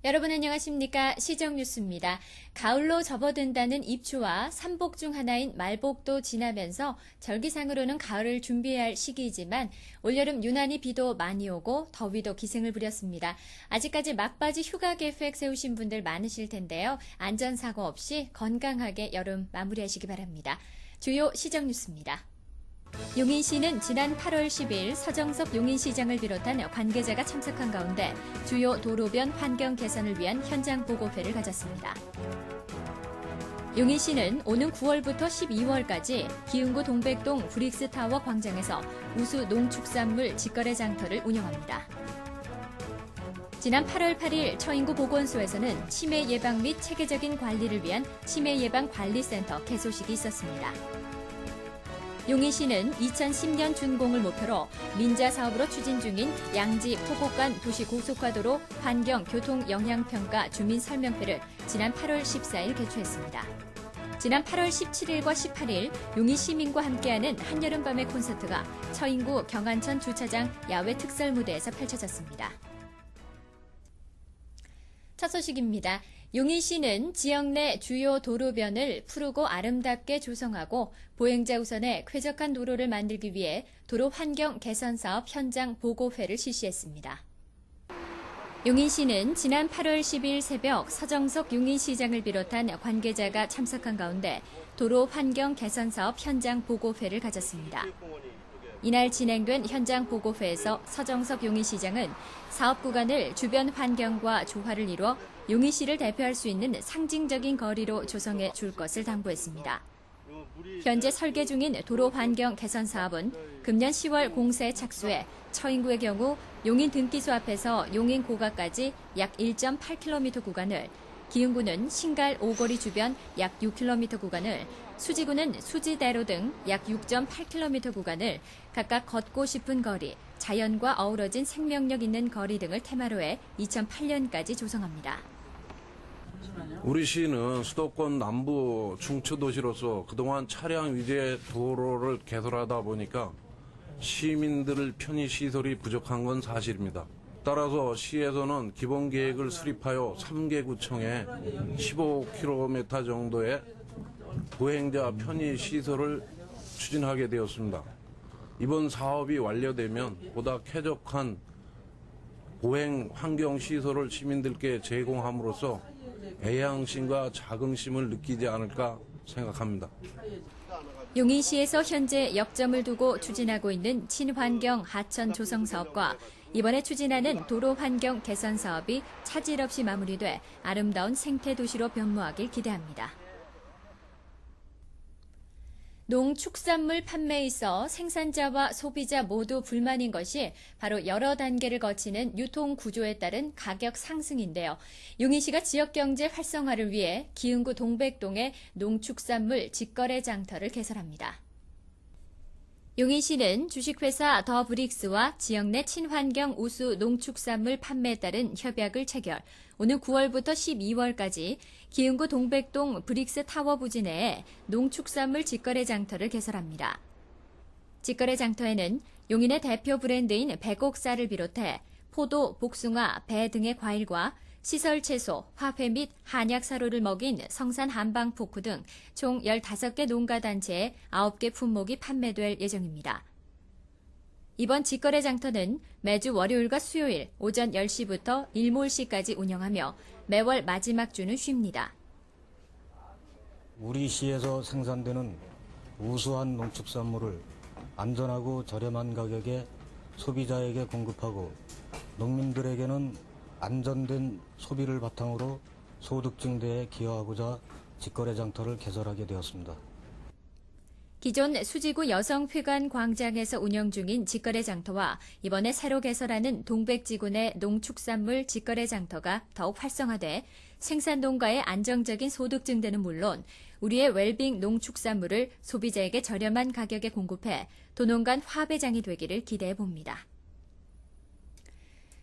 여러분 안녕하십니까? 시정뉴스입니다. 가을로 접어든다는 입추와 삼복 중 하나인 말복도 지나면서 절기상으로는 가을을 준비해야 할 시기이지만 올여름 유난히 비도 많이 오고 더위도 기승을 부렸습니다. 아직까지 막바지 휴가 계획 세우신 분들 많으실 텐데요. 안전사고 없이 건강하게 여름 마무리하시기 바랍니다. 주요 시정뉴스입니다. 용인시는 지난 8월 10일 서정석 용인시장을 비롯한 관계자가 참석한 가운데 주요 도로변 환경 개선을 위한 현장 보고회를 가졌습니다. 용인시는 오는 9월부터 12월까지 기흥구 동백동 브릭스타워 광장에서 우수 농축산물 직거래 장터를 운영합니다. 지난 8월 8일 처인구 보건소에서는 치매 예방 및 체계적인 관리를 위한 치매 예방 관리센터 개소식이 있었습니다. 용인시는 2010년 준공을 목표로 민자 사업으로 추진 중인 양지 포곡간 도시고속화도로 환경 교통 영향평가 주민 설명회를 지난 8월 14일 개최했습니다. 지난 8월 17일과 18일 용인 시민과 함께하는 한여름밤의 콘서트가 처인구 경안천 주차장 야외 특설 무대에서 펼쳐졌습니다. 첫 소식입니다. 용인시는 지역 내 주요 도로변을 푸르고 아름답게 조성하고 보행자 우선의 쾌적한 도로를 만들기 위해 도로 환경 개선 사업 현장 보고회를 실시했습니다. 용인시는 지난 8월 10일 새벽 서정석 용인시장을 비롯한 관계자가 참석한 가운데 도로 환경 개선 사업 현장 보고회를 가졌습니다. 이날 진행된 현장 보고회에서 서정석 용인시장은 사업 구간을 주변 환경과 조화를 이루어 용인시를 대표할 수 있는 상징적인 거리로 조성해 줄 것을 당부했습니다. 현재 설계 중인 도로 환경 개선 사업은 금년 10월 공사에 착수해 처인구의 경우 용인 등기소 앞에서 용인 고가까지 약 1.8km 구간을, 기흥구는 신갈 오거리 주변 약 6km 구간을, 수지구는 수지대로 등 약 6.8km 구간을 각각 걷고 싶은 거리, 자연과 어우러진 생명력 있는 거리 등을 테마로 해 2008년까지 조성합니다. 우리 시는 수도권 남부 중추도시로서 그동안 차량 위주의 도로를 개설하다 보니까 시민들 편의시설이 부족한 건 사실입니다. 따라서 시에서는 기본계획을 수립하여 3개 구청에 15km 정도의 보행자 편의시설을 추진하게 되었습니다. 이번 사업이 완료되면 보다 쾌적한 보행 환경시설을 시민들께 제공함으로써 애향심과 자긍심을 느끼지 않을까 생각합니다. 용인시에서 현재 역점을 두고 추진하고 있는 친환경 하천 조성 사업과 이번에 추진하는 도로 환경 개선 사업이 차질 없이 마무리돼 아름다운 생태 도시로 변모하길 기대합니다. 농축산물 판매에 있어 생산자와 소비자 모두 불만인 것이 바로 여러 단계를 거치는 유통 구조에 따른 가격 상승인데요. 용인시가 지역경제 활성화를 위해 기흥구 동백동에 농축산물 직거래 장터를 개설합니다. 용인시는 주식회사 더 브릭스와 지역 내 친환경 우수 농축산물 판매에 따른 협약을 체결, 오는 9월부터 12월까지 기흥구 동백동 브릭스 타워 부지 내에 농축산물 직거래 장터를 개설합니다. 직거래 장터에는 용인의 대표 브랜드인 백옥쌀을 비롯해 포도, 복숭아, 배 등의 과일과 시설 채소, 화훼 및 한약 사료를 먹인 성산 한방 포크 등 총 15개 농가단체의 9개 품목이 판매될 예정입니다. 이번 직거래 장터는 매주 월요일과 수요일 오전 10시부터 일몰시까지 운영하며 매월 마지막 주는 쉽니다. 우리 시에서 생산되는 우수한 농축산물을 안전하고 저렴한 가격에 소비자에게 공급하고 농민들에게는 안전된 소비를 바탕으로 소득 증대에 기여하고자 직거래 장터를 개설하게 되었습니다. 기존 수지구 여성회관 광장에서 운영 중인 직거래 장터와 이번에 새로 개설하는 동백지구 내 농축산물 직거래 장터가 더욱 활성화돼 생산 농가의 안정적인 소득 증대는 물론 우리의 웰빙 농축산물을 소비자에게 저렴한 가격에 공급해 도농 간 화배장이 되기를 기대해 봅니다.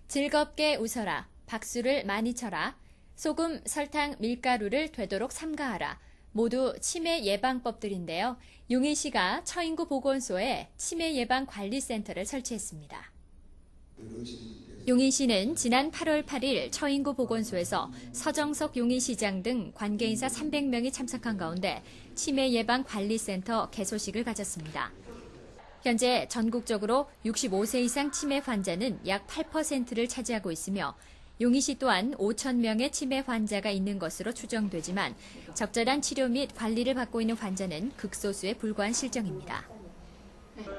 즐겁게 웃어라. 박수를 많이 쳐라. 소금, 설탕, 밀가루를 되도록 삼가하라. 모두 치매 예방법들인데요. 용인시가 처인구 보건소에 치매 예방 관리센터를 설치했습니다. 어르신들께서 용인시는 지난 8월 8일 처인구 보건소에서 서정석 용인시장 등 관계인사 300명이 참석한 가운데 치매예방관리센터 개소식을 가졌습니다. 현재 전국적으로 65세 이상 치매 환자는 약 8%를 차지하고 있으며 용인시 또한 5천 명의 치매 환자가 있는 것으로 추정되지만 적절한 치료 및 관리를 받고 있는 환자는 극소수에 불과한 실정입니다.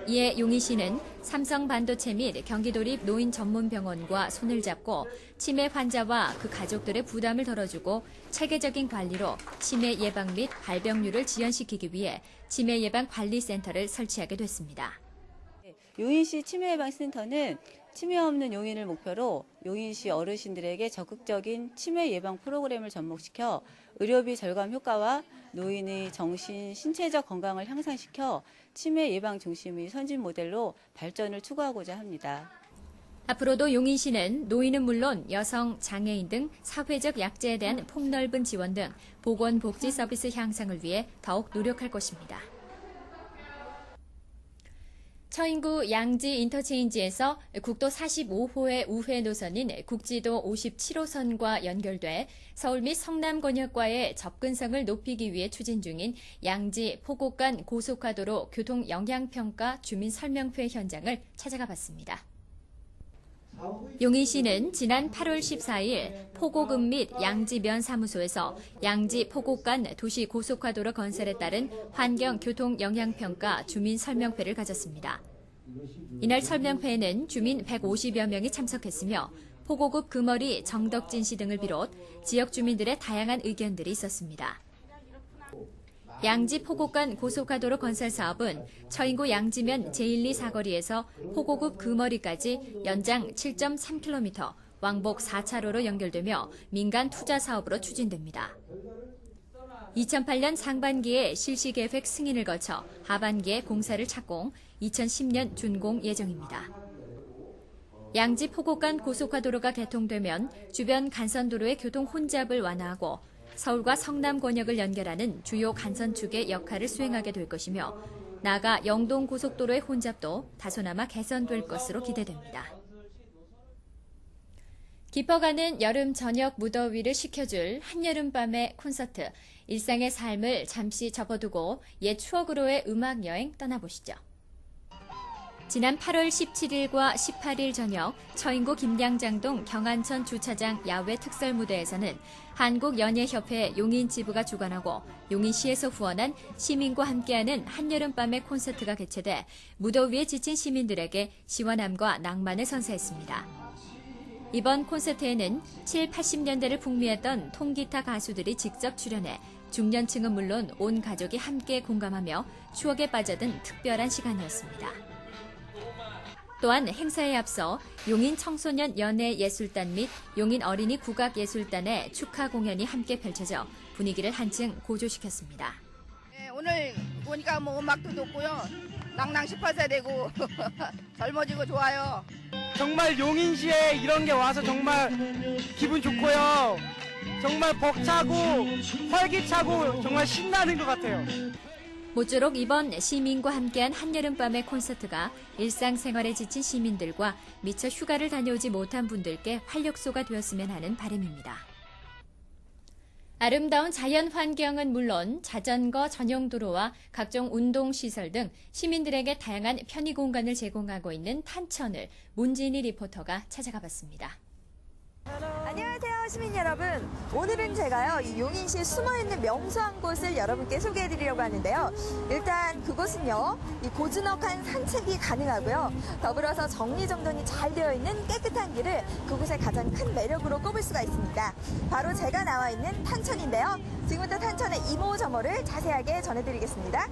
이에 용인시는 삼성반도체 및 경기도립 노인전문병원과 손을 잡고 치매 환자와 그 가족들의 부담을 덜어주고 체계적인 관리로 치매 예방 및 발병률을 지연시키기 위해 치매 예방 관리센터를 설치하게 됐습니다. 용인시 치매예방센터는 치매 없는 용인을 목표로 용인시 어르신들에게 적극적인 치매 예방 프로그램을 접목시켜 의료비 절감 효과와 노인의 정신, 신체적 건강을 향상시켜 치매 예방 중심의 선진 모델로 발전을 추구하고자 합니다. 앞으로도 용인시는 노인은 물론 여성, 장애인 등 사회적 약자에 대한 폭넓은 지원 등 보건복지 서비스 향상을 위해 더욱 노력할 것입니다. 처인구 양지 인터체인지에서 국도 45호의 우회 노선인 국지도 57호선과 연결돼 서울 및 성남 권역과의 접근성을 높이기 위해 추진 중인 양지 포곡 간 고속화도로 교통 영향평가 주민 설명회 현장을 찾아가 봤습니다. 용인시는 지난 8월 14일 포곡읍 및 양지면 사무소에서 양지 포곡 간 도시 고속화도로 건설에 따른 환경 교통 영향평가 주민 설명회를 가졌습니다. 이날 설명회에는 주민 150여 명이 참석했으며 포곡읍 금어리 정덕진 씨 등을 비롯 지역 주민들의 다양한 의견들이 있었습니다. 양지 포곡 간 고속화도로 건설 사업은 처인구 양지면 제1, 2 사거리에서 포곡읍 금어리까지 연장 7.3km, 왕복 4차로로 연결되며 민간 투자 사업으로 추진됩니다. 2008년 상반기에 실시계획 승인을 거쳐 하반기에 공사를 착공, 2010년 준공 예정입니다. 양지 포곡 간 고속화도로가 개통되면 주변 간선도로의 교통 혼잡을 완화하고 서울과 성남 권역을 연결하는 주요 간선축의 역할을 수행하게 될 것이며 나아가 영동 고속도로의 혼잡도 다소나마 개선될 것으로 기대됩니다. 깊어가는 여름 저녁 무더위를 식혀줄 한여름밤의 콘서트, 일상의 삶을 잠시 접어두고 옛 추억으로의 음악여행 떠나보시죠. 지난 8월 17일과 18일 저녁 처인구 김양장동 경안천 주차장 야외 특설 무대에서는 한국연예협회 용인지부가 주관하고 용인시에서 후원한 시민과 함께하는 한여름밤의 콘서트가 개최돼 무더위에 지친 시민들에게 시원함과 낭만을 선사했습니다. 이번 콘서트에는 7, 80년대를 풍미했던 통기타 가수들이 직접 출연해 중년층은 물론 온 가족이 함께 공감하며 추억에 빠져든 특별한 시간이었습니다. 또한 행사에 앞서 용인 청소년 연예예술단 및 용인 어린이 국악예술단의 축하 공연이 함께 펼쳐져 분위기를 한층 고조시켰습니다. 네, 오늘 보니까 음악도 좋고요. 낭낭 18세 되고 젊어지고 좋아요. 정말 용인시에 이런 게 와서 정말 기분 좋고요. 정말 벅차고 활기차고 정말 신나는 것 같아요. 모쪼록 이번 시민과 함께한 한여름밤의 콘서트가 일상생활에 지친 시민들과 미처 휴가를 다녀오지 못한 분들께 활력소가 되었으면 하는 바람입니다. 아름다운 자연 환경은 물론 자전거 전용 도로와 각종 운동시설 등 시민들에게 다양한 편의 공간을 제공하고 있는 탄천을 문진희 리포터가 찾아가 봤습니다. 안녕하세요 시민 여러분. 오늘은 제가요 이 용인시에 숨어있는 명소 한 곳을 여러분께 소개해드리려고 하는데요. 일단 그곳은요 이 고즈넉한 산책이 가능하고요. 더불어서 정리정돈이 잘 되어 있는 깨끗한 길을 그곳의 가장 큰 매력으로 꼽을 수가 있습니다. 바로 제가 나와 있는 탄천인데요. 지금부터 탄천의 이모저모를 자세하게 전해드리겠습니다.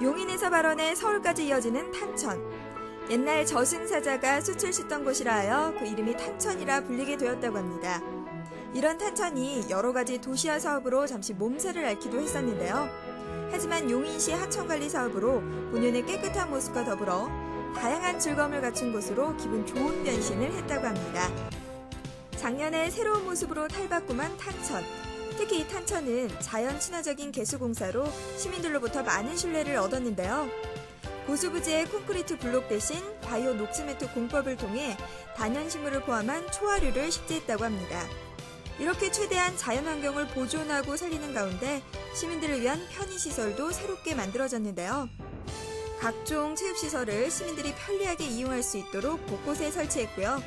용인에서 발원해 서울까지 이어지는 탄천. 옛날 저승사자가 수출 씻던 곳이라 하여 그 이름이 탄천이라 불리게 되었다고 합니다. 이런 탄천이 여러 가지 도시화 사업으로 잠시 몸살을 앓기도 했었는데요. 하지만 용인시 하천관리 사업으로 본연의 깨끗한 모습과 더불어 다양한 즐거움을 갖춘 곳으로 기분 좋은 변신을 했다고 합니다. 작년에 새로운 모습으로 탈바꿈한 탄천. 특히 이 탄천은 자연 친화적인 개수공사로 시민들로부터 많은 신뢰를 얻었는데요. 고수부지의 콘크리트 블록 대신 바이오 녹스매트 공법을 통해 단연식물을 포함한 초화류를 식재했다고 합니다. 이렇게 최대한 자연환경을 보존하고 살리는 가운데 시민들을 위한 편의시설도 새롭게 만들어졌는데요. 각종 체육시설을 시민들이 편리하게 이용할 수 있도록 곳곳에 설치했고요.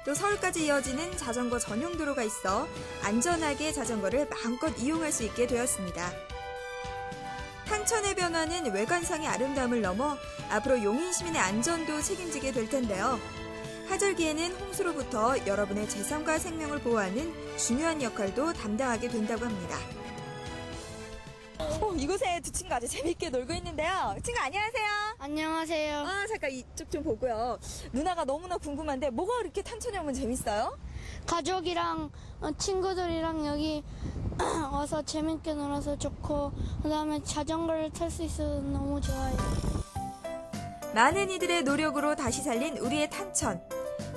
또 서울까지 이어지는 자전거 전용 도로가 있어 안전하게 자전거를 마음껏 이용할 수 있게 되었습니다. 탄천의 변화는 외관상의 아름다움을 넘어 앞으로 용인 시민의 안전도 책임지게 될 텐데요. 하절기에는 홍수로부터 여러분의 재산과 생명을 보호하는 중요한 역할도 담당하게 된다고 합니다. 이곳에 두 친구 아주 재밌게 놀고 있는데요. 친구 안녕하세요. 안녕하세요. 잠깐 이쪽 좀 보고요. 누나가 너무나 궁금한데 뭐가 이렇게 탄천에 오면 재밌어요? 가족이랑 친구들이랑 여기 와서 재밌게 놀아서 좋고 그다음에 자전거를 탈 수 있어서 너무 좋아요. 많은 이들의 노력으로 다시 살린 우리의 탄천.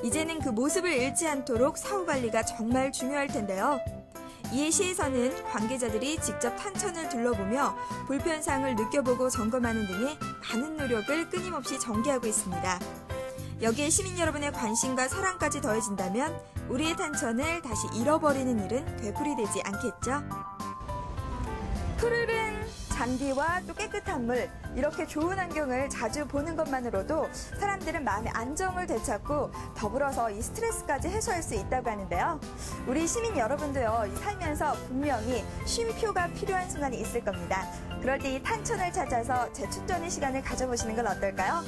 이제는 그 모습을 잃지 않도록 사후 관리가 정말 중요할 텐데요. 이에 시에서는 관계자들이 직접 탄천을 둘러보며 불편사항을 느껴보고 점검하는 등의 많은 노력을 끊임없이 전개하고 있습니다. 여기에 시민 여러분의 관심과 사랑까지 더해진다면 우리의 탄천을 다시 잃어버리는 일은 되풀이되지 않겠죠? 푸르른 잔디와 또 깨끗한 물, 이렇게 좋은 환경을 자주 보는 것만으로도 사람들은 마음의 안정을 되찾고 더불어서 이 스트레스까지 해소할 수 있다고 하는데요. 우리 시민 여러분도요, 살면서 분명히 쉼표가 필요한 순간이 있을 겁니다. 그럴 때 이 탄천을 찾아서 재충전의 시간을 가져보시는 건 어떨까요?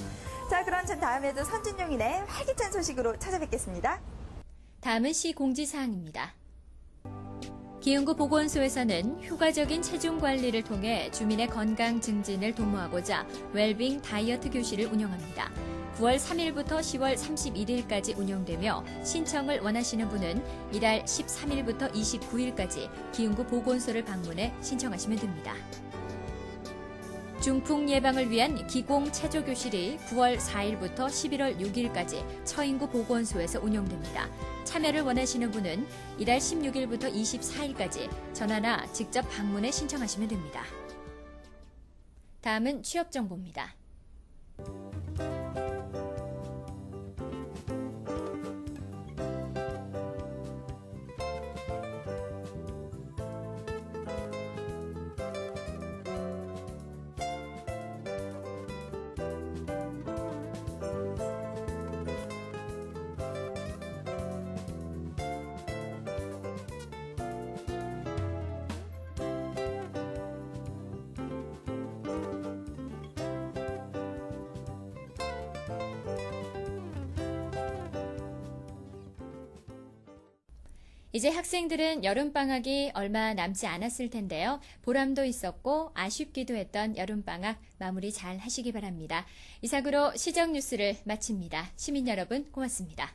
자, 그럼 전 다음에도 선진용인의 활기찬 소식으로 찾아뵙겠습니다. 다음은 시 공지사항입니다. 기흥구 보건소에서는 효과적인 체중 관리를 통해 주민의 건강 증진을 도모하고자 웰빙 다이어트 교실을 운영합니다. 9월 3일부터 10월 31일까지 운영되며 신청을 원하시는 분은 이달 13일부터 29일까지 기흥구 보건소를 방문해 신청하시면 됩니다. 중풍 예방을 위한 기공 체조 교실이 9월 4일부터 11월 6일까지 처인구 보건소에서 운영됩니다. 참여를 원하시는 분은 이달 16일부터 24일까지 전화나 직접 방문해 신청하시면 됩니다. 다음은 취업 정보입니다. 이제 학생들은 여름방학이 얼마 남지 않았을 텐데요. 보람도 있었고 아쉽기도 했던 여름방학 마무리 잘 하시기 바랍니다. 이상으로 시정 뉴스를 마칩니다. 시민 여러분 고맙습니다.